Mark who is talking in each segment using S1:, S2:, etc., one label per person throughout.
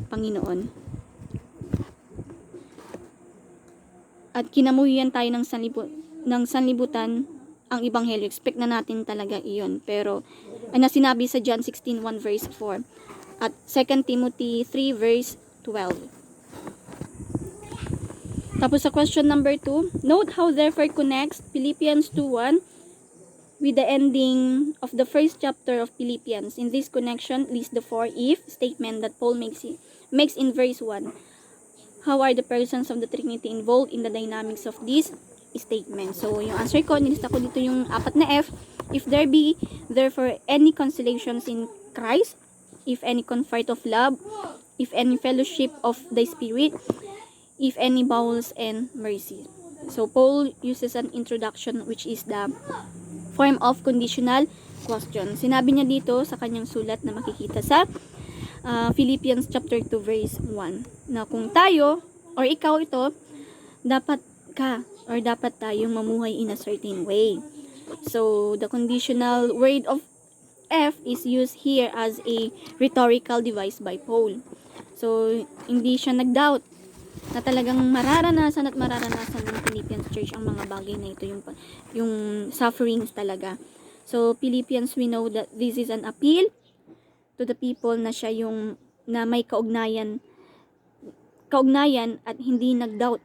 S1: Panginoon. At kinamuhian tayo ng sanlibutan ang Ebanghelyo. Expect na natin talaga iyon. Pero, na sinabi sa John 16:1 verse 4 at 2 Timothy 3 verse 12. Tapos sa question number 2, note how therefore connects Philippians 2:1 with the ending of the first chapter of Philippians. In this connection, list the 4 if statement that Paul makes in verse 1. How are the persons of the Trinity involved in the dynamics of this statement? So, yung answer ko, nilista ko dito yung 4 na F. If there be, therefore, any consolations in Christ, if any comfort of love, if any fellowship of the Spirit, if any bowels and mercy. So, Paul uses an introduction which is the form of conditional question. Sinabi niya dito sa kanyang sulat na makikita sa Philippians chapter 2 verse 1 na kung tayo or ikaw ito, dapat tayong mamuhay in a certain way. So, the conditional word of F is used here as a rhetorical device by Paul. So, hindi siya nag-doubt na talagang mararanasan ng Philippians church ang mga bagay na ito, yung sufferings talaga. So, Philippians, we know that this is an appeal to the people na siya yung na may kaugnayan at hindi nag-doubt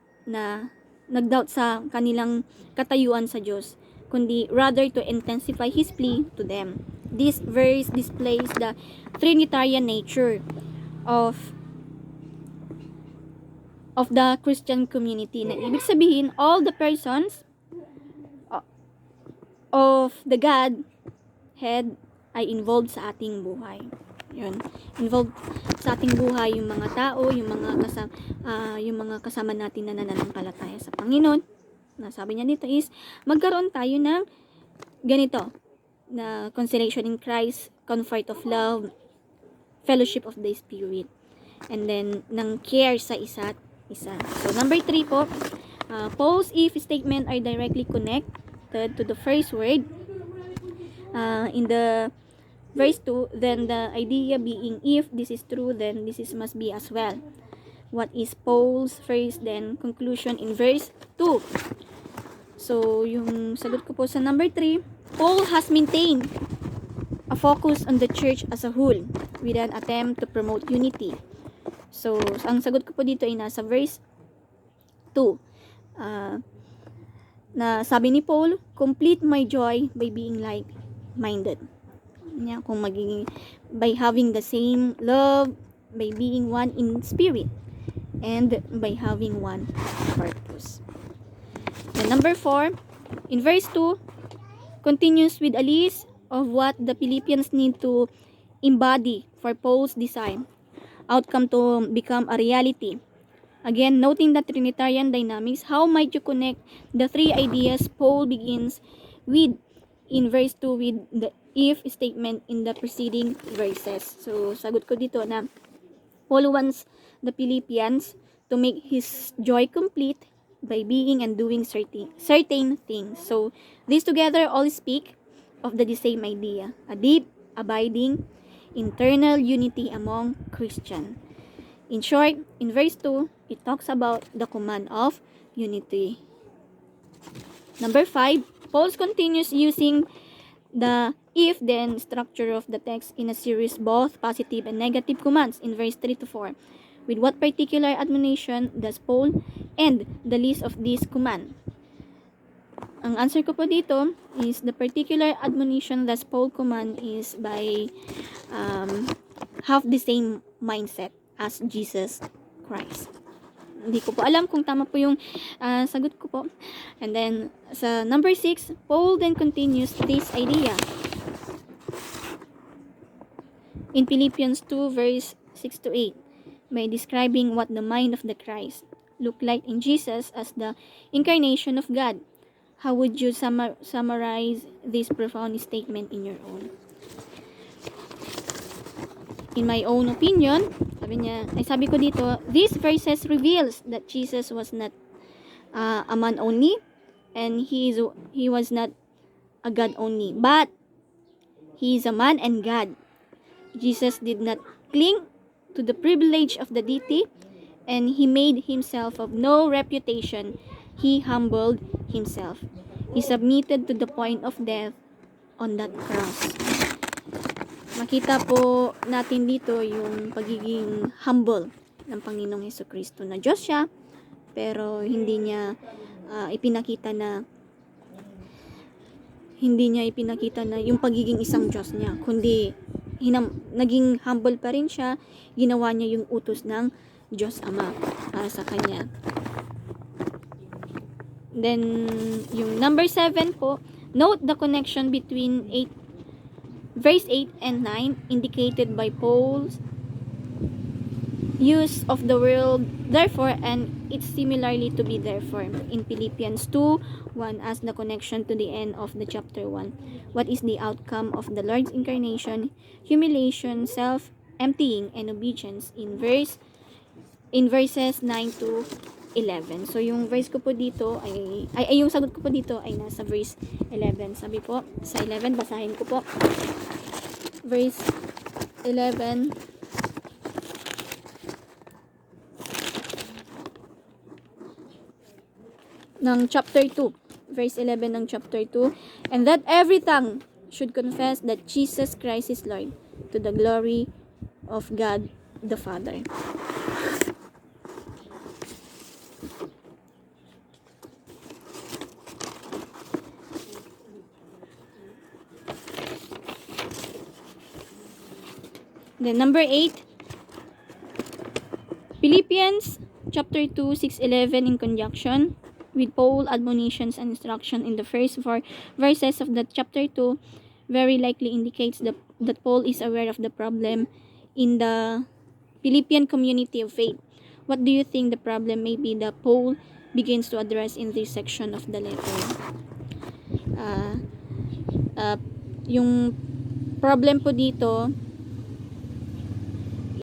S1: sa kanilang katayuan sa Diyos, kundi rather to intensify His plea to them. This verse displays the Trinitarian nature of the Christian community, na ibig sabihin all the persons of the Godhead ay involved sa ating buhay. Yun. Involved sa ating buhay yung mga tao, yung mga kasama natin na nananampalataya sa Panginoon. Na sabi niya dito is magkaroon tayo ng ganito na consolation in Christ, comfort of love, fellowship of the Spirit, and then ng care sa isa't isa. So number 3 po, Paul's if statement are directly connected to the first word in the verse 2, then the idea being if this is true, then this must be as well. What is Paul's first then conclusion in verse 2? So, yung sagot ko po sa number 3, Paul has maintained a focus on the church as a whole with an attempt to promote unity. So, ang sagot ko po dito ay nasa verse 2. Na sabi ni Paul, complete my joy by being like-minded. Kung magiging by having the same love, by being one in spirit, and by having one purpose. And number 4, in verse 2, continues with a list of what the Philippians need to embody for Paul's design outcome to become a reality. Again, noting the Trinitarian dynamics, how might you connect the 3 ideas Paul begins with in verse 2 with the if statement in the preceding verses? So, sagot ko dito na Paul wants the Philippians to make his joy complete by being and doing certain things. So, these together all speak of the same idea, a deep, abiding, internal unity among Christians. In short, in verse 2, it talks about the command of unity. Number 5, Paul continues using the if-then structure of the text in a series both positive and negative commands in verse 3 to 4. With what particular admonition does Paul end the list of this command? Ang answer ko po dito is the particular admonition that Paul command is by have the same mindset as Jesus Christ. Hindi ko po alam kung tama po yung sagot ko po. And then, sa number 6, Paul then continues this idea. In Philippians 2 verse 6 to 8, by describing what the mind of the Christ looked like in Jesus as the incarnation of God. How would you summarize this profound statement in your own? In my own opinion, sabi ko dito, these verses reveals that Jesus was not a man only, and he was not a God only, but he is a man and God. Jesus did not cling to the privilege of the deity, and he made himself of no reputation. He humbled himself. He submitted to the point of death on that cross. Makita po natin dito yung pagiging humble ng Panginoong Hesukristo, na Diyos siya, pero hindi niya ipinakita na yung pagiging isang Diyos niya, kundi naging humble pa rin siya. Ginawa niya yung utos ng Diyos Ama para sa kanya. Then, yung number 7 po, note the connection between verse 8 and 9 indicated by Paul's use of the word therefore, and it's similarly to be therefore in Philippians 2:1 as the connection to the end of the chapter 1. What is the outcome of the Lord's incarnation? Humiliation, self-emptying, and obedience in verses 9 to 11. So yung verse ko po dito ay yung sagot ko po dito ay nasa verse 11. Sabi po sa 11, basahin ko po. Verse 11, ng chapter 2. Verse 11 ng chapter 2. And that every tongue should confess that Jesus Christ is Lord, to the glory of God the Father. Then number 8, Philippians chapter 2, 6-11 in conjunction with Paul's admonitions and instruction in the first 4 verses of the chapter 2 very likely indicates that Paul is aware of the problem in the Philippian community of faith. What do you think the problem may be that Paul begins to address in this section of the letter? Yung problem po dito